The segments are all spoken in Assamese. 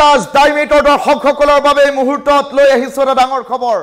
ৰাজ ডাইমেটৰ দৰ্শকসকলৰ বাবে মুহূৰ্তত লৈ আহিছো এটা ডাঙৰ খবৰ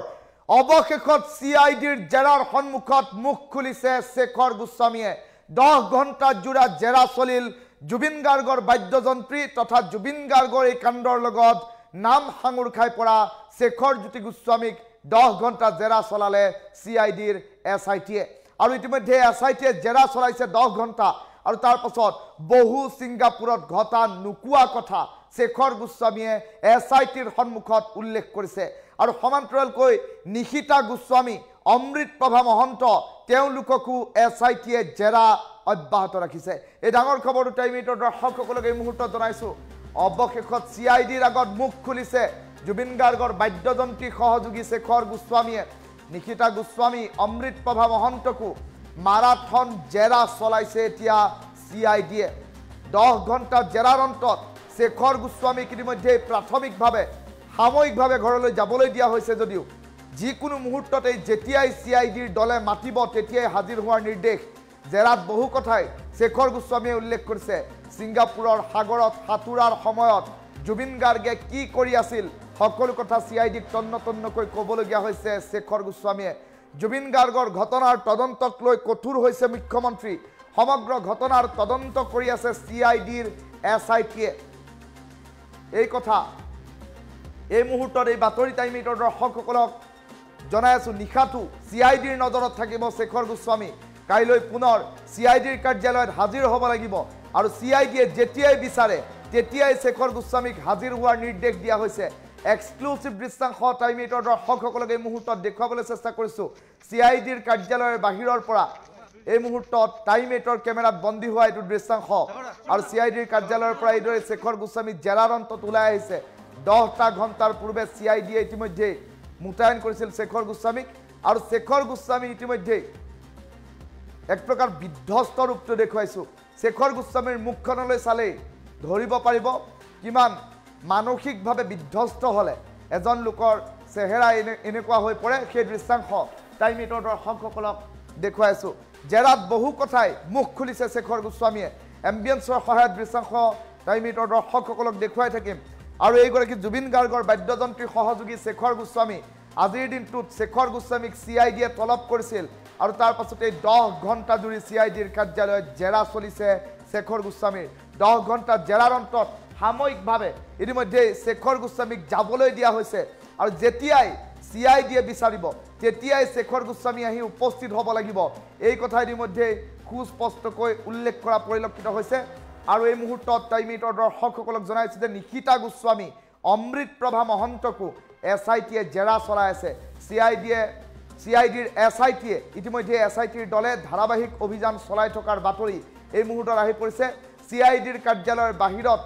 অৱশেষত সিআইডিৰ জেৰাৰ সন্মুখত মুখ খুলিছে শেখৰ গোস্বামীয়ে 10 ঘণ্টা জুৰা জেৰা চলিল জুবিন গাৰ্গৰ বাদ্যযন্ত্ৰী তথা জুবিন গাৰ্গৰ এই কাণ্ডৰ লগত নাম হাঙুৰ খাই পৰা শেখৰ জ্যোতি গোস্বামীক 10 ঘণ্টা জেৰা চলালে সিআইডিৰ এসআইটিয়ে আৰু ইতিমধ্যে এসআইটিয়ে জেৰা চলাইছে 10 ঘণ্টা আৰু তাৰ পাছত বহু সিংগাপুৰত ঘটা নুকুয়া কথা শেখৰ গোস্বামীয়ে এসআইটিৰ সন্মুখত উল্লেখ কৰিছে আৰু সমান্তৰালকৈ নিশিতা গোস্বামী অমৃত প্ৰভা মহন্ত তেওঁলোককো এসআইটিয়ে জেৰা অব্যাহত ৰাখিছে এই ডাঙৰ খবৰটো টাইমিটৰ দৰ্শকসকলক এই মুহূৰ্তত জনাইছো অৱশেষত সিআইডিৰ আগত মুখ খুলিছে জুবিন গাৰ্গৰ বাদ্যযন্ত্ৰী সহযোগী শেখৰ গোস্বামীয়ে নিশিতা গোস্বামী অমৃত প্ৰভা মহন্তকো মাৰাথন জেৰা চলাইছে এতিয়া সিআইডিয়ে 10 ঘণ্টা জেৰাৰ অন্তত শেখৰ গোস্বামীক ইতিমধ্যে প্ৰাথমিকভাৱে সাময়িকভাৱে ঘৰলৈ যাবলৈ দিয়া হৈছে যদিও যিকোনো মুহূৰ্ততে যেতিয়াই সিআইডিৰ দলে মাতিব তেতিয়াই হাজিৰ হোৱাৰ নিৰ্দেশ জেৰাত বহু কথাই শেখৰ গোস্বামীয়ে উল্লেখ কৰিছে সিংগাপুৰৰ সাগৰত সাঁতুৰাৰ সময়ত জুবিন গাৰ্গে কি কৰি আছিল সকলো কথা সিআইডিক তন্নতন্নকৈ ক'বলগীয়া হৈছে শেখৰ গোস্বামীয়ে জুবিন গাৰ্গৰ ঘটনাৰ তদন্তক লৈ কঠোৰ হৈছে মুখ্যমন্ত্ৰী সমগ্ৰ ঘটনাৰ তদন্ত কৰি আছে সিআইডিৰ এসআইটিয়ে এই কথা এই মুহূৰ্তত এই বাতৰি টাইমিটৰ দৰ্শকসকলক জনাই আছো নিশাটো সিআইডিৰ নজৰত থাকিব শেখৰ গোস্বামী কাইলৈ পুনৰ সিআইডিৰ কাৰ্যালয়ত হাজিৰ হ'ব লাগিব আৰু সিআইডিয়ে যেতিয়াই বিচাৰে তেতিয়াই শেখৰ গোস্বামীক হাজিৰ হোৱাৰ নিৰ্দেশ দিয়া হৈছে এক্সক্লুসিভ দৃশ্যাংশ টাইমিটৰ দৰ্শকসকলক এই মুহূৰ্তত দেখুৱাবলৈ চেষ্টা কৰিছো সিআইডিৰ কাৰ্যালয়ৰ বাহিৰৰ পৰা এই মুহূৰ্তত টাইমিটৰ কেমেৰাত বন্দী হোৱা এইটো দৃশ্যাংশ আৰু সিআইডিৰ কাৰ্যালয়ৰ পৰা এইদৰে শেখৰ গোস্বামী জেৰাৰ অন্তত ওলাই আহিছে 10টা ঘণ্টাৰ পূৰ্বে সিআইডিয়ে ইতিমধ্যে মুতায়ন কৰিছিল শেখৰ গোস্বামীক আৰু শেখৰ গোস্বামী ইতিমধ্যে এক প্ৰকাৰ বিধ্বস্ত ৰূপটো দেখুৱাইছো শেখৰ গোস্বামীৰ মুখখনলৈ চালেই ধৰিব পাৰিব কিমান মানসিকভাৱে বিধ্বস্ত হলে এজন লোকৰ চেহেৰা এনেকুৱা হৈ পৰে সেই দৃশ্যাংশ টাইমিটৰ দৰ্শকসকলক দেখুৱাইছো জেৰাত বহু কথাই মুখ খুলিছে শেখৰ গোস্বামীয়ে এম্বিয়েন্সৰ সহায়ত দৃশ্যাংশ টাইমিটৰ দৰ্শকসকলক দেখুৱাই থাকিম আৰু এইগৰাকী জুবিন গাৰ্গৰ বাদ্যযন্ত্ৰী সহযোগী শেখৰ গোস্বামী আজিৰ দিনটোত শেখৰ গোস্বামীক সিআইডিয়ে তলব কৰিছিল আৰু তাৰ পাছতে 10 ঘণ্টা জুৰি সিআইডিৰ কাৰ্যালয়ত জেৰা চলিছে শেখৰ গোস্বামীৰ 10 ঘণ্টা জেৰাৰ অন্তত সাময়িকভাৱে ইতিমধ্যে শেখৰ গোস্বামীক যাবলৈ দিয়া হৈছে আৰু যেতিয়াই সিআইডিয়ে বিচাৰিব তেতিয়াই শেখৰ গোস্বামী আহি উপস্থিত হ'ব লাগিব এই কথা ইতিমধ্যে সুস্পষ্টকৈ উল্লেখ কৰা পৰিলক্ষিত হৈছে আৰু এই মুহূৰ্তত টাইমিটৰ দৰ্শকসকলক জনাইছে যে নিশিতা গোস্বামী অমৃত প্ৰভা মহন্তকো এসআইটিয়ে জেৰা চলাই আছে সিআইডিৰ এসআইটিয়ে ইতিমধ্যে এসআইটিৰ দলে ধাৰাবাহিক অভিযান চলাই থকাৰ বাতৰি এই মুহূৰ্তত আহি পৰিছে সিআইডিৰ কাৰ্যালয়ৰ বাহিৰত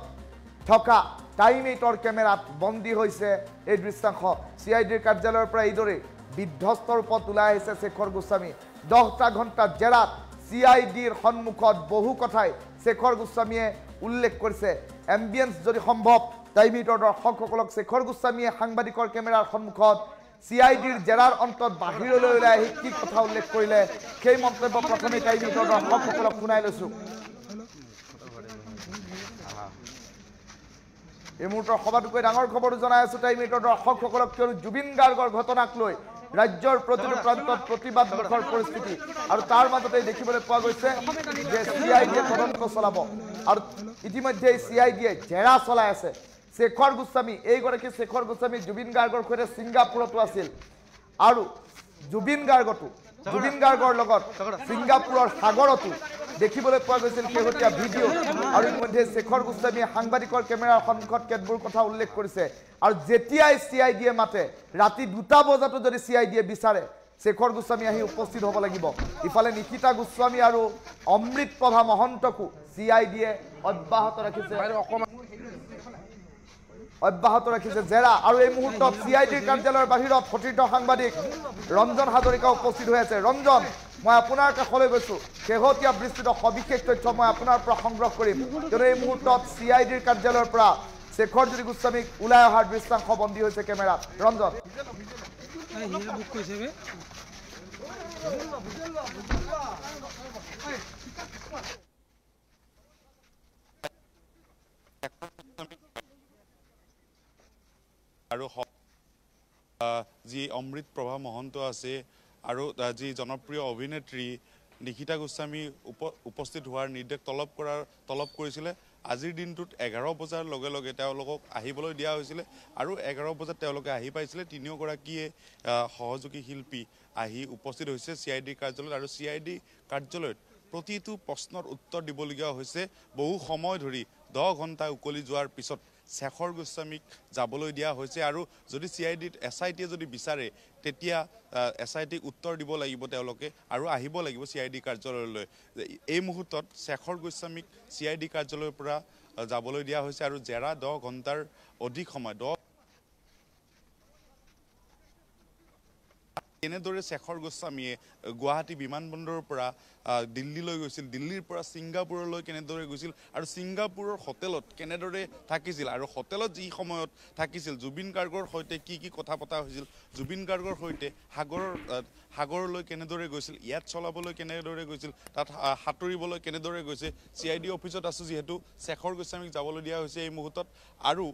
থকা টাইমিটৰ কেমেৰাত বন্দী হৈছে এই দৃশ্যাংশ সিআইডিৰ কাৰ্যালয়ৰ পৰা এইদৰে বিধ্বস্ত ৰূপত ওলাই আহিছে শেখৰ গোস্বামী 10টা ঘণ্টা জেৰাত সিআইডিৰ সন্মুখত বহু কথাই শেখৰ গোস্বামীয়ে উল্লেখ কৰিছে এম্বিয়েন্স যদি সম্ভৱ টাইমিটৰ দৰ্শকসকলক শেখৰ গোস্বামীয়ে সাংবাদিকৰ কেমেৰাৰ সন্মুখত সিআইডিৰ জেৰাৰ অন্তত বাহিৰলৈ ওলাই আহি কি কথা উল্লেখ কৰিলে সেই মন্তব্য প্ৰথমে টাইমিটৰ দৰ্শকসকলক শুনাই লৈছো এই মুহূৰ্তৰ সবাতোকৈ ডাঙৰ খবৰটো জনাই আছো টাইমিটৰ দৰ্শকসকলক কিয়নো জুবিন গাৰ্গৰ ঘটনাক লৈ ৰাজ্যৰ প্ৰতিটো প্ৰান্তত প্ৰতিবাদ মুখৰ পৰিস্থিতি আৰু তাৰ মাজতে দেখিবলৈ পোৱা গৈছে যে সিআইডিয়ে তদন্ত চলাব আৰু ইতিমধ্যে সিআইডিয়ে জেৰা চলাই আছে শেখৰ গোস্বামী এইগৰাকী শেখৰ গোস্বামী জুবিন গাৰ্গৰ সৈতে ছিংগাপুৰতো আছিল আৰু জুবিন গাৰ্গৰ লগত ছিংগাপুৰৰ সাগৰতো দেখিবলৈ পোৱা গৈছিল শেহতীয়া ভিডিঅ' আৰু ইতিমধ্যে শেখৰ গোস্বামীয়ে সাংবাদিকৰ কেমেৰাৰ সন্মুখত কেতবোৰ কথা উল্লেখ কৰিছে আৰু যেতিয়াই সিআইডিয়ে মাতে ৰাতি 2টা বজাতো যদি সিআইডিয়ে বিচাৰে শেখৰ গোস্বামী আহি উপস্থিত হ'ব লাগিব ইফালে নিশিতা গোস্বামী আৰু অমৃত প্ৰভা মহন্তকো সিআইডিয়ে অব্যাহত ৰাখিছে জেৰা আৰু এই মুহূৰ্তত সিআইডিৰ কাৰ্যালয়ৰ বাহিৰত সতীৰ্থ সাংবাদিক ৰঞ্জন হাজৰিকা উপস্থিত হৈ আছে ৰঞ্জন মই আপোনাৰ কাষলৈ গৈছো শেহতীয়া বিস্তৃত সবিশেষ তথ্য মই আপোনাৰ পৰা সংগ্ৰহ কৰিম কিয়নো এই মুহূৰ্তত সিআইডিৰ কাৰ্যালয়ৰ পৰা শেখৰ জ্যোতি গোস্বামীক ওলাই অহাৰ দৃশ্যাংশ বন্দী হৈছে কেমেৰাত ৰঞ্জন আৰু যি অমৃত প্ৰভা মহন্ত আছে আৰু যি জনপ্ৰিয় অভিনেত্ৰী নিকিতা গোস্বামী উপস্থিত হোৱাৰ নিৰ্দেশ তলব কৰিছিলে। আজিৰ দিনটোত 11 বজাৰ লগে লগে তেওঁলোকক আহিবলৈ দিয়া হৈছিলে আৰু 11 বজাত তেওঁলোকে আহি পাইছিলে। তিনিওগৰাকীয়ে সহযোগী শিল্পী আহি উপস্থিত হৈছে CID কাৰ্যালয়ত আৰু CID কাৰ্যালয়ত প্ৰতিটো প্ৰশ্নৰ উত্তৰ দিবলগীয়া হৈছে। বহু সময় ধৰি 10 ঘণ্টা উকলি যোৱাৰ পিছত শেখৰ গোস্বামীক যাবলৈ দিয়া হৈছে আৰু যদি CIDত SITয়ে যদি বিচাৰে তেতিয়া SITক উত্তৰ দিব লাগিব তেওঁলোকে আৰু আহিব লাগিব CID কাৰ্যালয়লৈ। এই মুহূৰ্তত শেখৰ গোস্বামীক CID কাৰ্যালয়ৰ পৰা যাবলৈ দিয়া হৈছে আৰু জেৰা 10 ঘণ্টাৰ অধিক সময় কেনেদৰে শেখৰ গোস্বামীয়ে গুৱাহাটী বিমানবন্দৰৰ পৰা দিল্লীলৈ গৈছিল, দিল্লীৰ পৰা ছিংগাপুৰলৈ কেনেদৰে গৈছিল আৰু ছিংগাপুৰৰ হোটেলত কেনেদৰে থাকিছিল আৰু হোটেলত যি সময়ত থাকিছিল জুবিন গাৰ্গৰ সৈতে কি কথা পতা হৈছিল, জুবিন গাৰ্গৰ সৈতে সাগৰলৈ কেনেদৰে গৈছিল, ইয়াত চলাবলৈ কেনেদৰে গৈছিল, তাত সাঁতুৰিবলৈ কেনেদৰে গৈছে। CID অফিচত আছোঁ যিহেতু শেখৰ গোস্বামীক যাবলৈ দিয়া হৈছে এই মুহূৰ্তত আৰু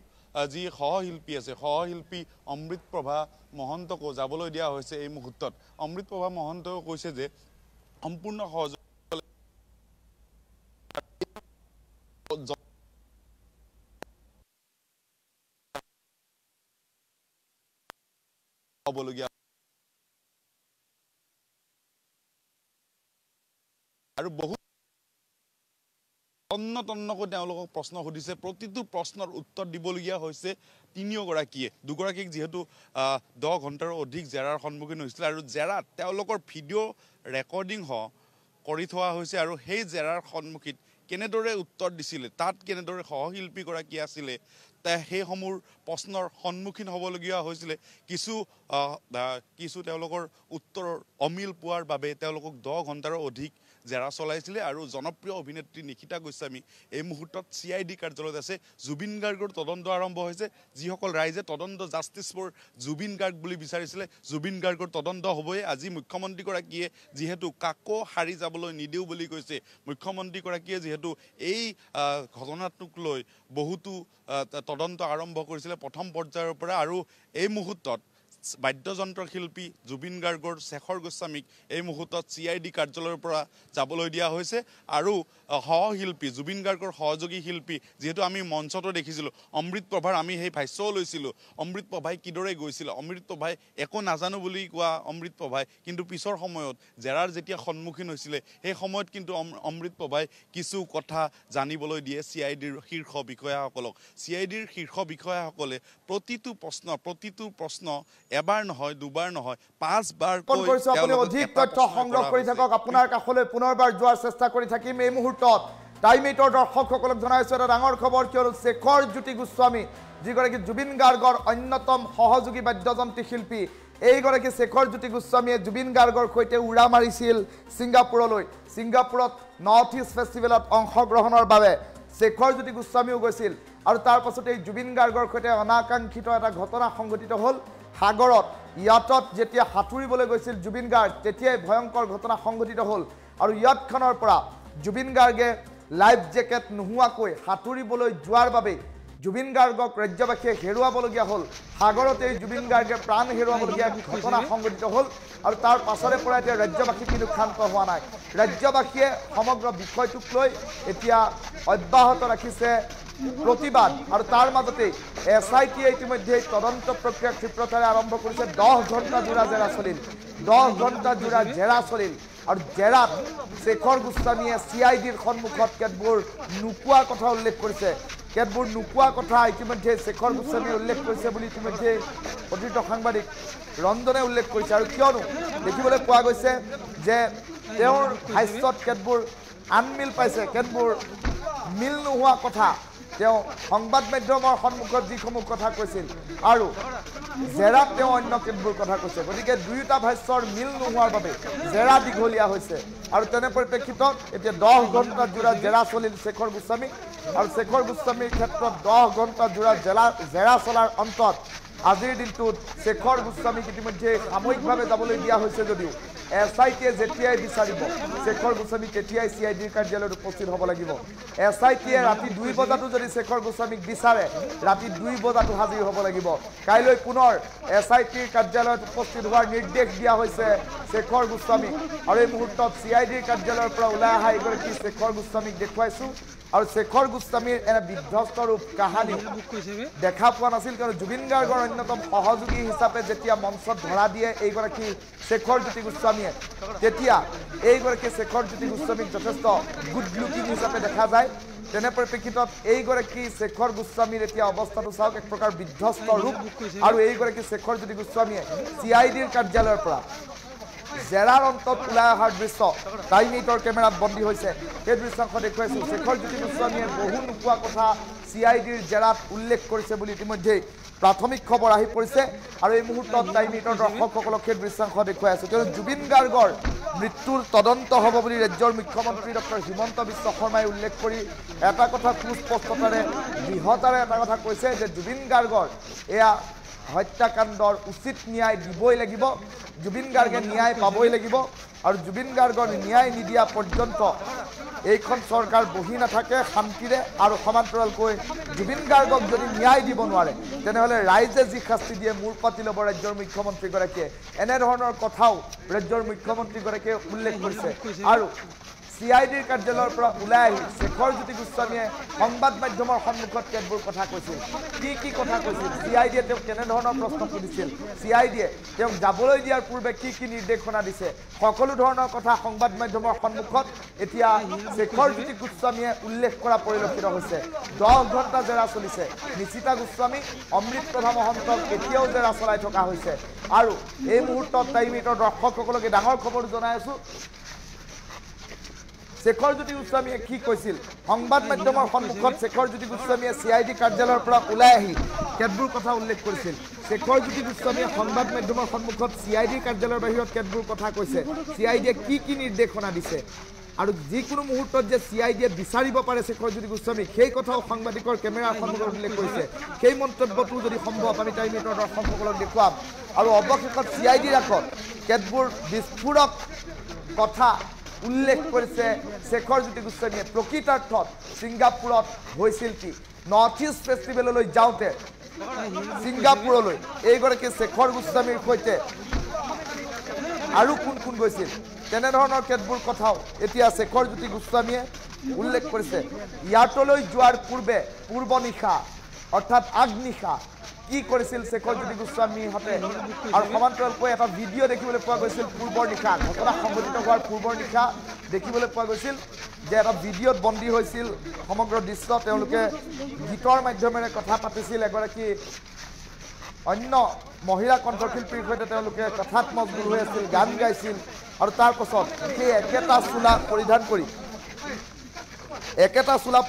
যি সহশিল্পী আছে সহশিল্পী অমৃত প্ৰভা মহন্তকো যাবলৈ দিয়া হৈছে এই মুহূৰ্তত। অমৃত প্ৰভা মহন্তও কৈছে যে সম্পূৰ্ণ সহযোগ হ'বলগীয়া আৰু বহু তন্নকৈ তেওঁলোকক প্ৰশ্ন সুধিছে। প্ৰতিটো প্ৰশ্নৰ উত্তৰ দিবলগীয়া হৈছে তিনিওগৰাকীয়ে। দুগৰাকীক যিহেতু 10 ঘণ্টাৰো অধিক জেৰাৰ সন্মুখীন হৈছিল আৰু জেৰাত তেওঁলোকৰ ভিডিঅ' ৰেকৰ্ডিং কৰি থোৱা হৈছে আৰু সেই জেৰাৰ সন্মুখীন কেনেদৰে উত্তৰ দিছিলে, তাত কেনেদৰে সহশিল্পীগৰাকী আছিলে সেইসমূহ প্ৰশ্নৰ সন্মুখীন হ'বলগীয়া হৈছিলে। কিছু তেওঁলোকৰ উত্তৰৰ অমিল পোৱাৰ বাবে তেওঁলোকক 10 ঘণ্টাৰো অধিক জেৰা চলাইছিলে আৰু জনপ্ৰিয় অভিনেত্ৰী নিকিতা গোস্বামী এই মুহূৰ্তত CID কাৰ্যালয়ত আছে। জুবিন গাৰ্গৰ তদন্ত আৰম্ভ হৈছে। যিসকল ৰাইজে তদন্ত জাষ্টিছ ফৰ জুবিন গাৰ্গ বুলি বিচাৰিছিলে জুবিন গাৰ্গৰ তদন্ত হ'বই। আজি মুখ্যমন্ত্ৰীগৰাকীয়ে যিহেতু কাকো হাৰি যাবলৈ নিদিওঁ বুলি কৈছে, মুখ্যমন্ত্ৰীগৰাকীয়ে যিহেতু এই ঘটনাটোক লৈ বহুতো তদন্ত আৰম্ভ কৰিছিলে প্ৰথম পৰ্যায়ৰ পৰা আৰু এই মুহূৰ্তত বাদ্যযন্ত্ৰ শিল্পী জুবিন গাৰ্গৰ শেখৰ গোস্বামীক এই মুহূৰ্তত CID কাৰ্যালয়ৰ পৰা যাবলৈ দিয়া হৈছে আৰু সহশিল্পী জুবিন গাৰ্গৰ সহযোগী শিল্পী যিহেতু আমি মঞ্চতো দেখিছিলোঁ অমৃত প্ৰভাৰ আমি সেই ভাষ্যও লৈছিলোঁ অমৃত প্ৰভাই কিদৰে গৈছিল, অমৃত প্ৰভাই একো নাজানো বুলি কোৱা অমৃত প্ৰভাই কিন্তু পিছৰ সময়ত জেৰাৰ যেতিয়া সন্মুখীন হৈছিলে সেই সময়ত কিন্তু অমৃত প্ৰভাই কিছু কথা জানিবলৈ দিয়ে CIDৰ শীৰ্ষ বিষয়াসকলক। CIDৰ শীৰ্ষ বিষয়াসকলে প্ৰতিটো প্ৰশ্ন এবাৰ নহয় দুবাৰ নহয় 5 বাৰ আপুনি অধিক তথ্য সংগ্ৰহ কৰি থাকক। আপোনাৰ কাষলৈ পুনৰবাৰ যোৱাৰ চেষ্টা কৰি থাকিম। এই মুহূৰ্তত টাইমেটৰ দৰ্শকসকলক জনাইছোঁ এটা ডাঙৰ খবৰ, কিয়নো শেখৰ জ্যোতি গোস্বামী যিগৰাকী জুবিন গাৰ্গৰ অন্যতম সহযোগী বাদ্যযন্ত্ৰী শিল্পী, এইগৰাকী শেখৰ জ্যোতি গোস্বামীয়ে জুবিন গাৰ্গৰ সৈতে উৰা মাৰিছিল ছিংগাপুৰলৈ। ছিংগাপুৰত নৰ্থ ইষ্ট ফেষ্টিভেলত অংশগ্ৰহণৰ বাবে শেখৰ জ্যোতি গোস্বামীও গৈছিল আৰু তাৰ পাছতে জুবিন গাৰ্গৰ সৈতে অনাকাংক্ষিত এটা ঘটনা সংঘটিত হ'ল। সাগৰত ইয়াটত যেতিয়া সাঁতুৰিবলৈ গৈছিল জুবিন গাৰ্গ তেতিয়াই ভয়ংকৰ ঘটনা সংঘটিত হ'ল আৰু ইয়াটখনৰ পৰা জুবিন গাৰ্গে লাইফ জেকেট নোহোৱাকৈ সাঁতুৰিবলৈ যোৱাৰ বাবে জুবিন গাৰ্গক ৰাজ্যবাসীয়ে হেৰুৱাবলগীয়া হ'ল। সাগৰতেই জুবিন গাৰ্গে প্ৰাণ হেৰুৱাবলগীয়া ঘটনা সংঘটিত হ'ল আৰু তাৰ পাছৰে পৰা এতিয়া ৰাজ্যবাসী কিন্তু ক্ষান্ত হোৱা নাই। ৰাজ্যবাসীয়ে সমগ্ৰ বিষয়টোক লৈ এতিয়া অব্যাহত ৰাখিছে প্ৰতিবাদ আৰু তাৰ মাজতে SITয়ে ইতিমধ্যে তদন্ত প্ৰক্ৰিয়া ক্ষিপ্ৰতাৰে আৰম্ভ কৰিছে। 10 ঘণ্টা জোৰা জেৰা চলিল, 10 ঘণ্টা জোৰা জেৰা চলিল আৰু জেৰাত শেখৰ গোস্বামীয়ে CIDৰ সন্মুখত কেতবোৰ নোকোৱা কথা উল্লেখ কৰিছে। কেতবোৰ নোকোৱা কথা ইতিমধ্যে শেখৰ গোস্বামীয়ে উল্লেখ কৰিছে বুলি ইতিমধ্যে প্ৰতিটো সাংবাদিক ৰঞ্জনে উল্লেখ কৰিছে আৰু কিয়নো দেখিবলৈ পোৱা গৈছে যে তেওঁৰ ভাষ্যত কেতবোৰ আনমিল পাইছে, কেতবোৰ মিল নোহোৱা কথা তেওঁ সংবাদ মাধ্যমৰ সন্মুখত যিসমূহ কথা কৈছিল আৰু জেৰাত তেওঁ অন্য কেতবোৰ কথা কৈছে। গতিকে দুয়োটা ভাষ্যৰ মিল নোহোৱাৰ বাবে জেৰা দীঘলীয়া হৈছে আৰু তেনে পৰিপ্ৰেক্ষিতত এতিয়া 10 ঘণ্টা জোৰা জেৰা চলিল শেখৰ গোস্বামী আৰু শেখৰ গোস্বামীৰ ক্ষেত্ৰত 10 ঘণ্টা জোৰা জেৰা চলাৰ অন্তত আজিৰ দিনটোত শেখৰ গোস্বামীক ইতিমধ্যে সাময়িকভাৱে যাবলৈ দিয়া হৈছে যদিও SITয়ে যেতিয়াই বিচাৰিব শেখৰ গোস্বামী তেতিয়াই CIDৰ কাৰ্যালয়ত উপস্থিত হ'ব লাগিব SITয়ে ৰাতি 2 বজাতো যদি শেখৰ গোস্বামীক বিচাৰে ৰাতি 2 বজাতো হাজিৰ হ'ব লাগিব কাইলৈ পুনৰ SITৰ কাৰ্যালয়ত উপস্থিত হোৱাৰ নিৰ্দেশ দিয়া হৈছে শেখৰ গোস্বামীক আৰু এই মুহূৰ্তত CIDৰ কাৰ্যালয়ৰ পৰা ওলাই অহা এগৰাকী শেখৰ গোস্বামীক দেখুৱাইছো আৰু শেখৰ গোস্বামীৰ এনে বিধ্বস্ত ৰূপ কাহানী দেখা পোৱা নাছিল কাৰণ জুবিন গাৰ্গৰ অন্যতম সহযোগী হিচাপে যেতিয়া মঞ্চত ধৰা দিয়ে এইগৰাকী শেখৰ জ্যোতি গোস্বামীয়ে তেতিয়া এইগৰাকী শেখৰ জ্যোতি গোস্বামীক যথেষ্ট গুড লুকিং হিচাপে দেখা যায় তেনে পৰিপ্ৰেক্ষিতত এইগৰাকী শেখৰ গোস্বামীৰ এতিয়া অৱস্থাটো চাওক এক প্ৰকাৰ বিধ্বস্ত ৰূপ আৰু এইগৰাকী শেখৰ জ্যোতি গোস্বামীয়ে CIDৰ কাৰ্যালয়ৰ পৰা জেৰাৰ অন্তত ওলাই অহাৰ দৃশ্য টাইম 8ৰ কেমেৰাত বন্দী হৈছে সেই দৃশ্যাংশ দেখুৱাইছো শেখৰ জ্যোতি গোস্বামীয়ে বহু নোপোৱা কথা CIDৰ জেৰাত উল্লেখ কৰিছে বুলি ইতিমধ্যে প্ৰাথমিক খবৰ আহি পৰিছে আৰু এই মুহূৰ্তত টাইম 8ৰ দৰ্শকসকলক সেই দৃশ্যাংশ দেখুৱাই আছো কিয়নো জুবিন গাৰ্গৰ মৃত্যুৰ তদন্ত হ'ব বুলি ৰাজ্যৰ মুখ্যমন্ত্ৰী ডক্টৰ হিমন্ত বিশ্ব শৰ্মাই উল্লেখ কৰি এটা কথা সুস্পষ্টতাৰে দৃঢ়তাৰে এটা কথা কৈছে যে জুবিন গাৰ্গৰ এয়া হত্যাকাণ্ডৰ উচিত ন্যায় দিবই লাগিব জুবিন গাৰ্গে ন্যায় পাবই লাগিব আৰু জুবিন গাৰ্গৰ ন্যায় নিদিয়া পৰ্যন্ত এইখন চৰকাৰ বহি নাথাকে শান্তিৰে আৰু সমান্তৰালকৈ জুবিন গাৰ্গক যদি ন্যায় দিব নোৱাৰে তেনেহ'লে ৰাইজে যি শাস্তি দিয়ে মূৰ পাতি ল'ব ৰাজ্যৰ মুখ্যমন্ত্ৰীগৰাকীয়ে এনেধৰণৰ কথাও ৰাজ্যৰ মুখ্যমন্ত্ৰীগৰাকীয়ে উল্লেখ কৰিছে আৰু CIDৰ কাৰ্যালয়ৰ পৰা ওলাই আহি শেখৰ জ্যোতি গোস্বামীয়ে সংবাদ মাধ্যমৰ সন্মুখত কেতবোৰ কথা কৈছিল কি কথা কৈছিল CIDয়ে তেওঁক কেনেধৰণৰ প্ৰশ্ন সুধিছিল CIDয়ে তেওঁক যাবলৈ দিয়াৰ পূৰ্বে কি নিৰ্দেশনা দিছে সকলো ধৰণৰ কথা সংবাদ মাধ্যমৰ সন্মুখত এতিয়া শেখৰ জ্যোতি গোস্বামীয়ে উল্লেখ কৰা পৰিলক্ষিত হৈছে 10 ঘণ্টা জেৰা চলিছে নিশিতা গোস্বামী অমৃত প্ৰভা মহন্তক এতিয়াও জেৰা চলাই থকা হৈছে আৰু এই মুহূৰ্তত টাইম 8ৰ দৰ্শকসকলকে ডাঙৰ খবৰ জনাই আছো শেখৰ জ্যোতি গোস্বামীয়ে কি কৈছিল সংবাদ মাধ্যমৰ সন্মুখত শেখৰ জ্যোতি গোস্বামীয়ে CID কাৰ্যালয়ৰ পৰা ওলাই আহি কেতবোৰ কথা উল্লেখ কৰিছিল শেখৰ জ্যোতি গোস্বামীয়ে সংবাদ মাধ্যমৰ সন্মুখত CIDৰ কাৰ্যালয়ৰ বাহিৰত কেতবোৰ কথা কৈছে CIDয়ে কি নিৰ্দেশনা দিছে আৰু যিকোনো মুহূৰ্তত যে CIDয়ে বিচাৰিব পাৰে শেখৰ জ্যোতি গোস্বামীক সেই কথাও সাংবাদিকৰ কেমেৰাৰ সন্মুখত উল্লেখ কৰিছে সেই মন্তব্যটো যদি সম্ভৱ আমি টাইম 8ৰ দৰ্শকসকলক দেখুৱাম আৰু অৱশেষত CIDৰ আগত কেতবোৰ বিস্ফোৰক কথা উল্লেখ কৰিছে শেখৰ জ্যোতি গোস্বামীয়ে প্ৰকৃতাৰ্থত ছিংগাপুৰত হৈছিল কি নৰ্থ ইষ্ট ফেষ্টিভেললৈ যাওঁতে ছিংগাপুৰলৈ এইগৰাকী শেখৰ গোস্বামীৰ সৈতে আৰু কোন গৈছিল তেনেধৰণৰ কেতবোৰ কথাও এতিয়া শেখৰ জ্যোতি গোস্বামীয়ে উল্লেখ কৰিছে ইয়াতলৈ যোৱাৰ পূৰ্বে পূৰ্ব নিশা অৰ্থাৎ আগনিশা কি কৰিছিল শেখৰ জ্যোতি গোস্বামীহঁতে আৰু সমান্তৰালকৈ এটা ভিডিঅ' দেখিবলৈ পোৱা গৈছিল পূৰ্বৰ নিশা ঘটনা সংঘটিত হোৱাৰ পূৰ্বৰ নিশা দেখিবলৈ পোৱা গৈছিল যে এটা ভিডিঅ'ত বন্দী হৈছিল সমগ্ৰ দৃশ্য তেওঁলোকে গীতৰ মাধ্যমেৰে কথা পাতিছিল এগৰাকী অন্য মহিলা কণ্ঠশিল্পীৰ সৈতে তেওঁলোকে কথাত মগ্ন হৈ আছিল গান গাইছিল আৰু তাৰ পাছত সেই একেটা চোলা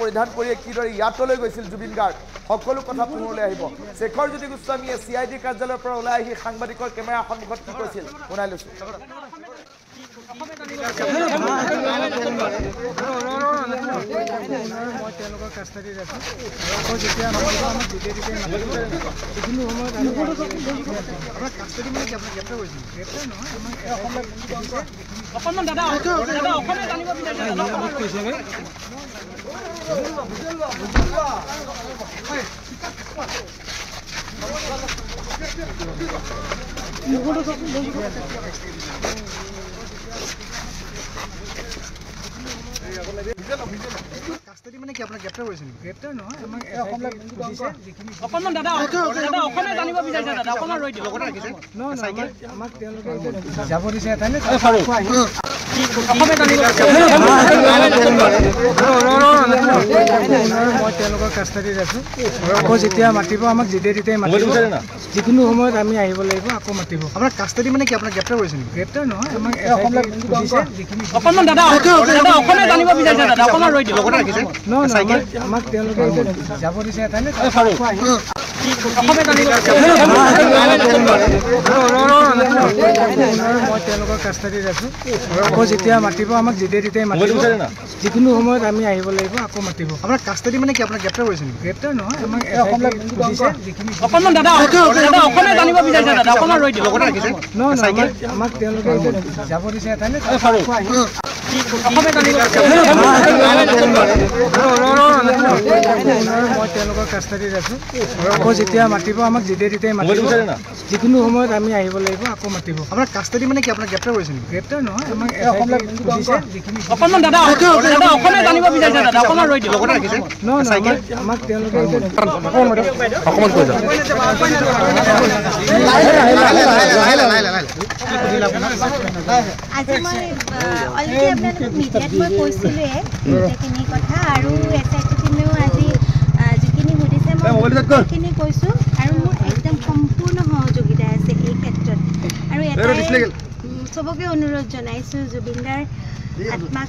পৰিধান কৰি কিদৰে ইয়াতলৈ গৈছিল জুবিন গাৰ্গ সকলো কথা পুনৰলৈ আহিব শেখৰ জ্যোতি গোস্বামীয়ে CIDৰ কাৰ্যালয়ৰ পৰা ওলাই আহি সাংবাদিকৰ কেমেৰাৰ সন্মুখত কি কৈছিল শুনাই লৈছো কাস্টডি মানে কি আপোনাক গ্ৰেপ্তাৰ কৰিছিল গ্ৰেপ্তাৰ নহয় আমাক অকমান দাদা অকমান জানিব বিচাৰিছে দাদা অকমান ৰৈ দিয়ক লগতে ৰাখিছে আমাক তেওঁলোকে যাব দিছে তাইনে অকমান জানিব মই তেওঁলোকৰ কাস্টডি ৰাখোঁ আকৌ যেতিয়া মাতিব আমাক যেতিয়াই মাতিব যিকোনো সময়ত আমি আহিব লাগিব আকৌ মাতিব আপোনাৰ কাস্টডি মানে কি আপোনাক গ্ৰেপ্তাৰ কৰিছিল গ্ৰেপ্তাৰ নহয় আমাক অকমান দাদা অকমান জানিব বিচাৰিছে দাদা অকমান ৰৈ দিয়ক লগতে ৰাখিছে আমাক তেওঁলোকে যাব দিছে এঠাইলৈ মই তেওঁলোকৰ কাষ্টাডিত আছোঁ আকৌ যেতিয়া মাতিব আমাক যেতিয়াই তেতিয়াই মাতিব যিকোনো সময়ত আমি আহিব লাগিব আকৌ মাতিব আপোনাৰ কাষ্টাডি মানে কি আপোনাক গ্ৰেপ্তাৰ কৰিছে নেকি গ্ৰেপ্তাৰ নহয় আমাক অকণমান দাদা অকণমান জানিব বিচাৰিছে দাদা অকণমান ৰৈ দিব আমাক তেওঁলোকে যাব দিছে এঠাইলৈ মই তেওঁলোকৰ কাষ্টাডিত আছোঁ আকৌ যেতিয়া মাতিব আমাক যেতিয়াই তেতিয়াই মাতিব যিকোনো সময়ত আমি আহিব লাগিব আকৌ মাতিব আপোনাৰ কাষ্টাডি মানে কি আপোনাক গ্ৰেপ্তাৰ কৰিছে নেকি গ্ৰেপ্তাৰ নহয় আমাক অকণমান দাদা অকণমান জানিব বিচাৰিছে দাদা অকণমান ৰৈ দিব আমাক তেওঁলোকে অকণমান কৈ যাওক আজি মই অলৰেডি আপোনালোকক মিডিয়াত মই কৈছিলোঁৱে গোটেইখিনি কথা আৰু SIT টিমেও আজি যিখিনি সুধিছে মই সেইখিনি কৈছোঁ আৰু মোৰ একদম সম্পূৰ্ণ সহযোগিতা আছে এই ক্ষেত্ৰত আৰু এটাই চবকে অনুৰোধ জনাইছোঁ জুবিনদাৰ আত্মাক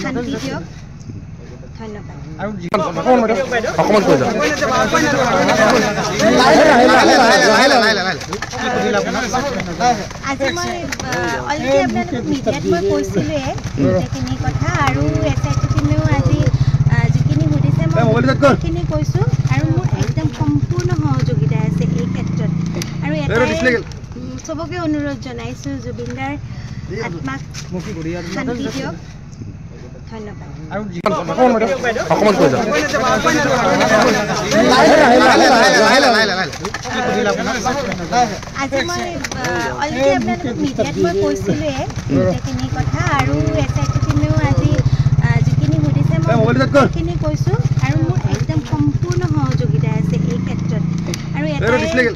শান্তি দিয়ক ধন্যবাদ অকণমান কৈ যাওক আজি মই অলৰেডি আপোনালোকক মিডিয়াত মই কৈছিলোঁৱে গোটেইখিনি কথা আৰু SIT টিমেও আজি যিখিনি সুধিছে মই সেইখিনি কৈছোঁ আৰু মোৰ একদম সম্পূৰ্ণ সহযোগিতা আছে এই ক্ষেত্ৰত আৰু এটাই চবকে অনুৰোধ জনাইছোঁ জুবিনদাৰ আত্মাক শান্তি দিয়ক ধন্যবাদ অকণমান কৈ যাওক আজি মই অলৰেডি আপোনালোকক মিডিয়াত মই কৈছিলোঁৱে গোটেইখিনি কথা আৰু SIT টিমেও আজি যিখিনি সুধিছে মই সেইখিনি কৈছোঁ আৰু মোৰ একদম সম্পূৰ্ণ সহযোগিতা আছে এই ক্ষেত্ৰত আৰু এটাই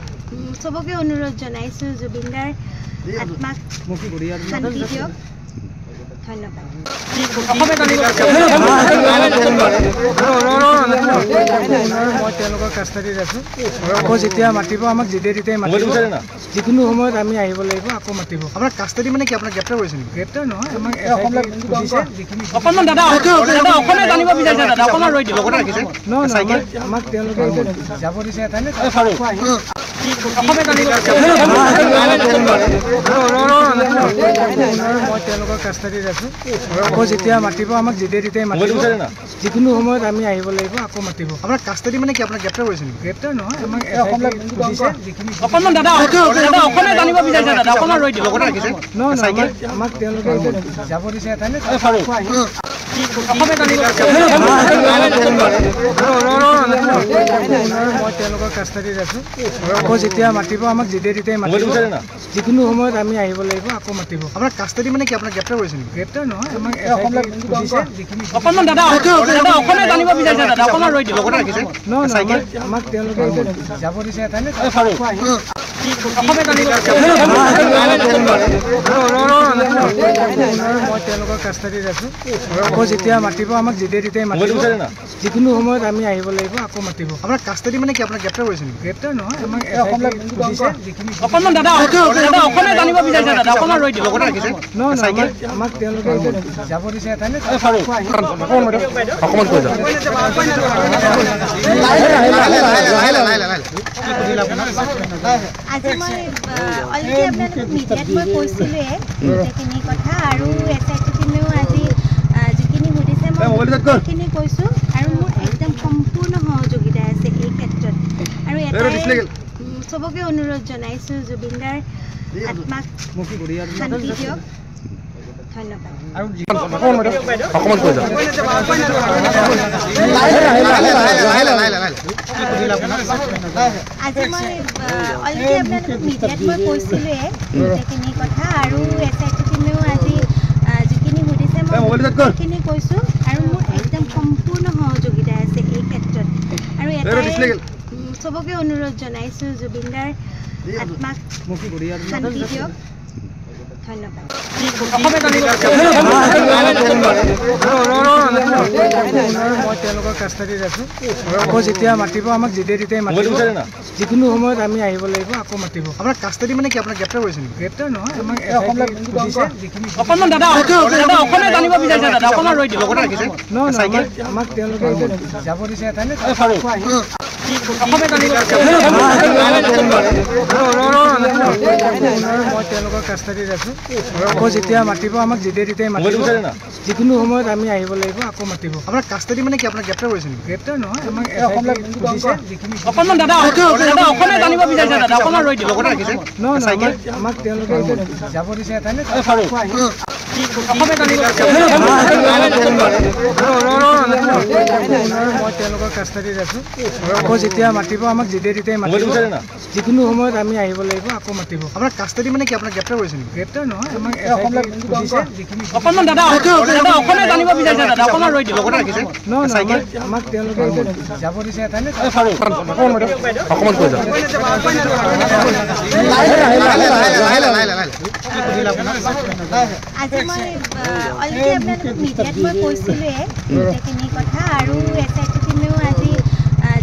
চবকে অনুৰোধ জনাইছোঁ জুবিনদাৰ আত্মাক শান্তি দিয়ক ধন্যবাদ মই তেওঁলোকৰ কাষ্টাডিত আছোঁ আকৌ যেতিয়া মাতিব আমাক যেতিয়াই তেতিয়াই মাতিব যিকোনো সময়ত আমি আহিব লাগিব আকৌ মাতিব আপোনাৰ কাষ্টাডি মানে কি আপোনাক গ্ৰেপ্তাৰ কৰিছে নেকি গ্ৰেপ্তাৰ নহয় আমাক অকণমান দাদা অকণমান জানিব বিচাৰিছে দাদা অকণমান ৰৈ দিব আমাক তেওঁলোকে যাব দিছে এঠাইলৈ মই তেওঁলোকৰ কাষ্টাডিত আছোঁ আকৌ যেতিয়া মাতিব আমাক যেতিয়াই তেতিয়াই মাতিব যিকোনো সময়ত আমি আহিব লাগিব আকৌ মাতিব আপোনাৰ কাষ্টাডি মানে কি আপোনাক গ্ৰেপ্তাৰ কৰিছে নেকি গ্ৰেপ্তাৰ নহয় আমাক অকণমান দাদা অকণমান জানিব বিচাৰিছে দাদা অকণমান ৰৈ দিব আমাক তেওঁলোকে যাব দিছে এঠাইলৈ মই তেওঁলোকৰ কাষ্টাডিত আছোঁ আকৌ যেতিয়া মাতিব আমাক যেতিয়াই তেতিয়াই মাতিব যিকোনো সময়ত আমি আহিব লাগিব আকৌ মাতিব আপোনাৰ কাষ্টাডি মানে কি আপোনাক গ্ৰেপ্তাৰ কৰিছে নেকি গ্ৰেপ্তাৰ নহয় আমাক অকণমান দাদা অকণমান জানিব বিচাৰিছে দাদা অকণমান ৰৈ দিব আমাক তেওঁলোকে যাব দিছে এঠাইলৈ মই তেওঁলোকৰ কাষ্টাডিত আছোঁ আকৌ যেতিয়া মাতিব আমাক যেতিয়াই তেতিয়াই মাতিব যিকোনো সময়ত আমি আহিব লাগিব আকৌ মাতিব আপোনাৰ কাষ্টাডি মানে কি আপোনাক গ্ৰেপ্তাৰ কৰিছে নেকি গ্ৰেপ্তাৰ নহয় আমাক অকণমান দাদা অকণমান জানিব বিচাৰিছে দাদা অকণমান ৰৈ দিব আমাক তেওঁলোকে যাব দিছে এঠাইলৈ অকণমান কৈ যাওক আজি মই অলৰেডি আপোনালোকক মিডিয়াত মই কৈছিলোঁৱে গোটেইখিনি কথা আৰু SIT টিমেও আজি যিখিনি সুধিছে মই সেইখিনি কৈছোঁ আৰু মোৰ একদম সম্পূৰ্ণ সহযোগিতা আছে এই ক্ষেত্ৰত আৰু এটাই চবকে অনুৰোধ জনাইছোঁ জুবিনদাৰ আত্মাক শান্তি দিয়ক ধন্যবাদ অকণমান কৈ যাওক আজি মই অলৰেডি আপোনালোকক মিডিয়াত মই কৈছিলোঁৱে গোটেইখিনি কথা আৰু SIT টিমেও আজি যিখিনি সুধিছে মই সেইখিনি কৈছোঁ আৰু মোৰ একদম সম্পূৰ্ণ সহযোগিতা আছে এই ক্ষেত্ৰত আৰু এটাই চবকে অনুৰোধ জনাইছোঁ জুবিনদাৰ আত্মাক শান্তি দিয়ক ধন্যবাদ। মই তেওঁলোকৰ কাষ্টাডিত আছোঁ আকৌ যেতিয়া মাতিব আমাক যেতিয়াই তেতিয়াই মাতিব যিকোনো সময়ত আমি আহিব লাগিব আকৌ মাতিব আপোনাৰ কাষ্টাডি মানে কি আপোনাক গ্ৰেপ্তাৰ কৰিছে নেকি গ্ৰেপ্তাৰ নহয় আমাক অকণমান দাদা অকণমান জানিব বিচাৰিছে দাদা অকণমান ৰৈ দিয়ক আমাক তেওঁলোকে যাব দিছে এঠাইলৈ মই তেওঁলোকৰ কাষ্টাডিত আছোঁ আকৌ যেতিয়া মাতিব আমাক যেতিয়াই তেতিয়াই মাতিব যিকোনো সময়ত আমি আহিব লাগিব আকৌ মাতিব আপোনাৰ কাষ্টাডি মানে কি আপোনাক গ্ৰেপ্তাৰ কৰিছে নেকি গ্ৰেপ্তাৰ নহয় আমাক অকণমান দাদা অকণমান জানিব বিচাৰিছে দাদা অকণমান ৰৈ দিয়ক আমাক তেওঁলোকে যাব দিছে এঠাইলৈ মই তেওঁলোকৰ কাষ্টাডিত আছোঁ আকৌ যেতিয়া মাতিব আমাক যেতিয়াই তেতিয়াই মাতিব যিকোনো সময়ত আমি আহিব লাগিব আকৌ মাতিব আপোনাৰ কাষ্টাডি মানে কি আপোনাক গ্ৰেপ্তাৰ কৰিছে নেকি গ্ৰেপ্তাৰ নহয় আমাক অকণমান দাদা অকণমান জানিব বিচাৰিছে দাদা অকণমান ৰৈ দিয়ক আমাক তেওঁলোকে যাব দিছে এঠাইলৈ অকণমান কৈ যাওক আজি মই অলৰেডি আপোনালোকক মিডিয়াত মই কৈছিলোঁৱে গোটেইখিনি কথা আৰু SIT টিমেও আজি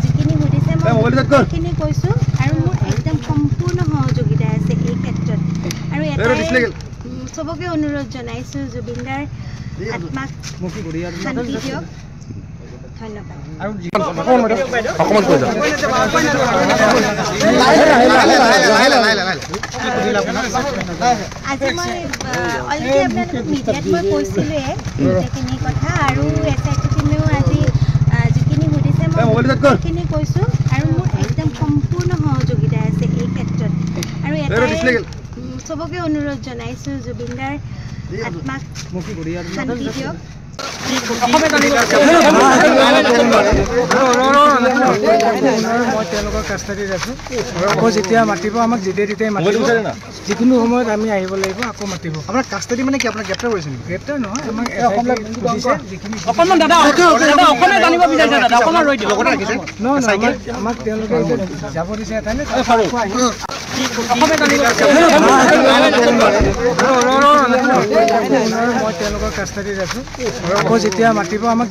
যিখিনি সুধিছে মই সেইখিনি কৈছোঁ আৰু মোৰ একদম সম্পূৰ্ণ সহযোগিতা আছে এই ক্ষেত্ৰত আৰু এটাই চবকে অনুৰোধ জনাইছোঁ জুবিনদাৰ আত্মাক শান্তি দিয়ক ধন্যবাদ। অকণমান কৈ যাওক আজি মই অলৰেডি আপোনালোকক মিডিয়াত মই কৈছিলোঁৱে গোটেইখিনি কথা আৰু SIT টিমেও আজি যিখিনি সুধিছে মই সেইখিনি কৈছোঁ আৰু মোৰ একদম সম্পূৰ্ণ সহযোগিতা আছে এই ক্ষেত্ৰত আৰু এটাই চবকে অনুৰোধ জনাইছোঁ জুবিনদাৰ আত্মাক শান্তি দিয়ক মই তেওঁলোকৰ কাষ্টাডিত আছোঁ আকৌ যেতিয়া মাতিব আমাক যেতিয়াই তেতিয়াই মাতিব যিকোনো সময়ত আমি আহিব লাগিব আকৌ মাতিব আপোনাৰ কাষ্টাডি মানে কি আপোনাক গ্ৰেপ্তাৰ কৰিছে নেকি গ্ৰেপ্তাৰ নহয় আমাক অকণমান দাদা অকণমান জানিব বিচাৰিছে দাদা অকণমান ৰৈ দিয়ক আমাক তেওঁলোকে যাব দিছে এঠাইলৈ মই তেওঁলোকৰ কাষ্টাডিত আছোঁ আকৌ যেতিয়া মাতিব আমাক